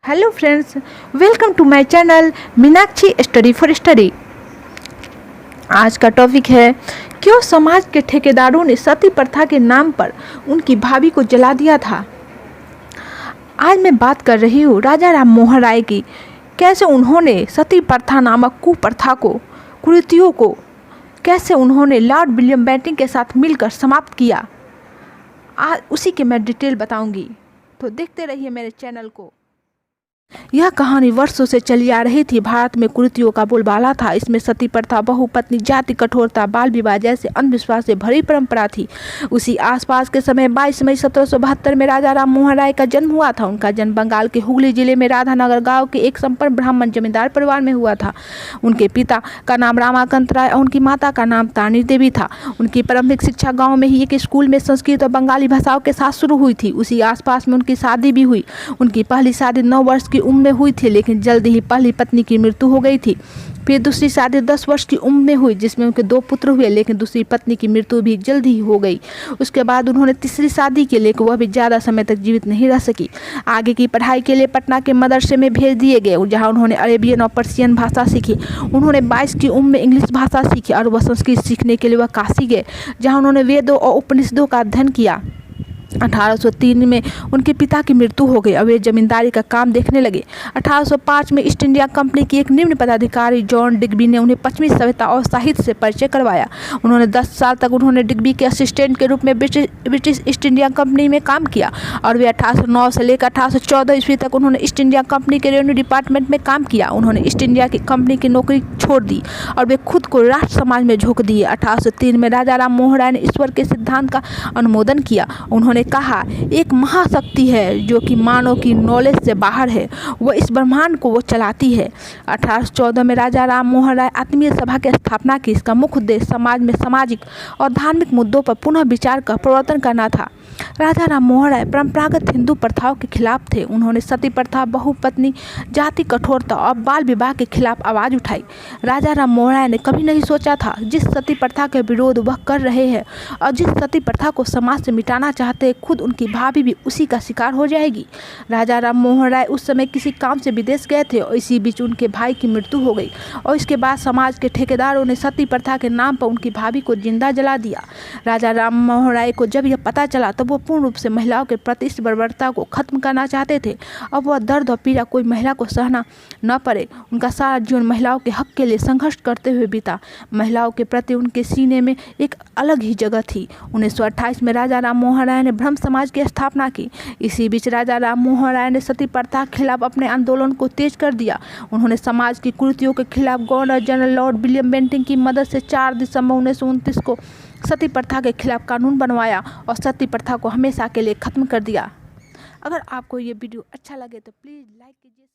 Hello friends, welcome to my channel Meenakshi study for study. आज का topic है क्यों समाज के ठेकेदारों ने सती प्रथा के नाम पर उनकी भाभी को जला दिया था। आज मैं बात कर रही हूँ राजा राम मोहन राय की। कैसे उन्होंने सती प्रथा नामक कुप्रथा को, कुरीतियों को कैसे उन्होंने लॉर्ड विलियम बेंटिंक के साथ मिलकर समाप्त किया। आज उसी के मैं डिटेल बताऊंगी, तो देखते रहिए मेरे चैनल को। यह कहानी वर्षों से चली आ रही थी। भारत में कुरीतियों का बोलबाला था। इसमें सती प्रथा, बहुपत्नी, जाति कठोरता, बाल विवाह जैसे अंधविश्वास से भरी परंपरा थी। उसी आसपास के समय 22 मई 1772 में राजा राम मोहन राय का जन्म हुआ था। उनका जन्म बंगाल के हुगली जिले में राधानगर गांव के एक संपन्न ब्राह्मण जमींदार परिवार में हुआ था। उनके पिता का नाम रामाकांत राय और उनकी माता का नाम तानी देवी था। उनकी प्रारंभिक शिक्षा गाँव में ही एक स्कूल में संस्कृत और बंगाली भाषाओं के साथ शुरू हुई थी। उसी आसपास में उनकी शादी भी हुई। उनकी पहली शादी 9 वर्ष की उम्र में हुई थी, लेकिन जल्द ही पहली पत्नी की मृत्यु हो गई थी। फिर दूसरी शादी 10 वर्ष की उम्र में हुई, जिसमें उनके 2 पुत्र हुए, लेकिन दूसरी पत्नी की मृत्यु भी जल्द ही हो गई। उसके बाद उन्होंने तीसरी शादी की, लेकिन वह भी ज़्यादा समय तक जीवित नहीं रह सकी। आगे की पढ़ाई के लिए पटना के मदरसे में भेज दिए गए, जहाँ उन्होंने अरेबियन और पर्शियन भाषा सीखी। उन्होंने 22 की उम्र में इंग्लिश भाषा सीखी और वह संस्कृत सीखने के लिए वह काशी गए, जहाँ उन्होंने वेदों और उपनिषदों का अध्ययन किया। 1803 में उनके पिता की मृत्यु हो गई और वे जमींदारी का काम देखने लगे। 1805 में ईस्ट इंडिया कंपनी की एक निम्न पदाधिकारी जॉन डिग्बी ने उन्हें पश्चिमी सभ्यता और साहित्य से परिचय करवाया। उन्होंने 10 साल तक उन्होंने डिग्बी के असिस्टेंट के रूप में ब्रिटिश ईस्ट इंडिया कंपनी में काम किया और वे 1809 से लेकर 1814 ईस्वी तक उन्होंने ईस्ट इंडिया कंपनी के रेवेन्यू डिपार्टमेंट में काम किया। उन्होंने ईस्ट इंडिया की कंपनी की नौकरी छोड़ दी और वे खुद को राष्ट्र समाज में झोंक दिए। 1803 में राजा राम मोहन राय ने ईश्वर के सिद्धांत का अनुमोदन किया। उन्होंने कहा, एक महाशक्ति है जो कि मानव की नॉलेज से बाहर है, वह इस ब्रह्मांड को वो चलाती है। 1814 में राजा राम मोहन राय आत्मीय सभा की स्थापना की। इसका मुख्य उद्देश्य समाज में सामाजिक और धार्मिक मुद्दों पर पुनः विचार का प्रवर्तन करना था। राजा राम मोहन राय परंपरागत हिंदू प्रथाओं के खिलाफ थे। उन्होंने सती प्रथा, बहुपत्नी, जाति कठोरता और बाल विवाह के खिलाफ आवाज़ उठाई। राजा राम मोहन राय ने कभी नहीं सोचा था जिस सती प्रथा के विरोध वह कर रहे हैं और जिस सती प्रथा को समाज से मिटाना चाहते हैं, खुद उनकी भाभी भी उसी का शिकार हो जाएगी। राजा राम मोहन राय उस समय किसी काम से विदेश गए थे और इसी बीच उनके भाई की मृत्यु हो गई और इसके बाद समाज के ठेकेदारों ने सती प्रथा के नाम पर उनकी भाभी को जिंदा जला दिया। राजा राम मोहन राय को जब यह पता चला तब वो पूर्ण रूप से महिलाओं के प्रति इस बर्बरता को खत्म करना चाहते थे। अब वह दर्द और पीड़ा कोई महिला को सहना न पड़े। उनका सारा जीवन महिलाओं के हक के लिए संघर्ष करते हुए बीता। महिलाओं के प्रति उनके सीने में एक अलग ही जगह थी। 1928 में राजा राम मोहन राय ने ब्रह्म समाज की स्थापना की। इसी बीच राजा राम मोहन राय ने सती प्रथा के खिलाफ अपने आंदोलन को तेज कर दिया। उन्होंने समाज की कुरीतियों के खिलाफ governor general Lord William Bentinck की मदद से 4 दिसंबर 1929 को सती प्रथा के खिलाफ कानून बनवाया और सती प्रथा को हमेशा के लिए खत्म कर दिया। अगर आपको ये वीडियो अच्छा लगे तो प्लीज़ लाइक कीजिए।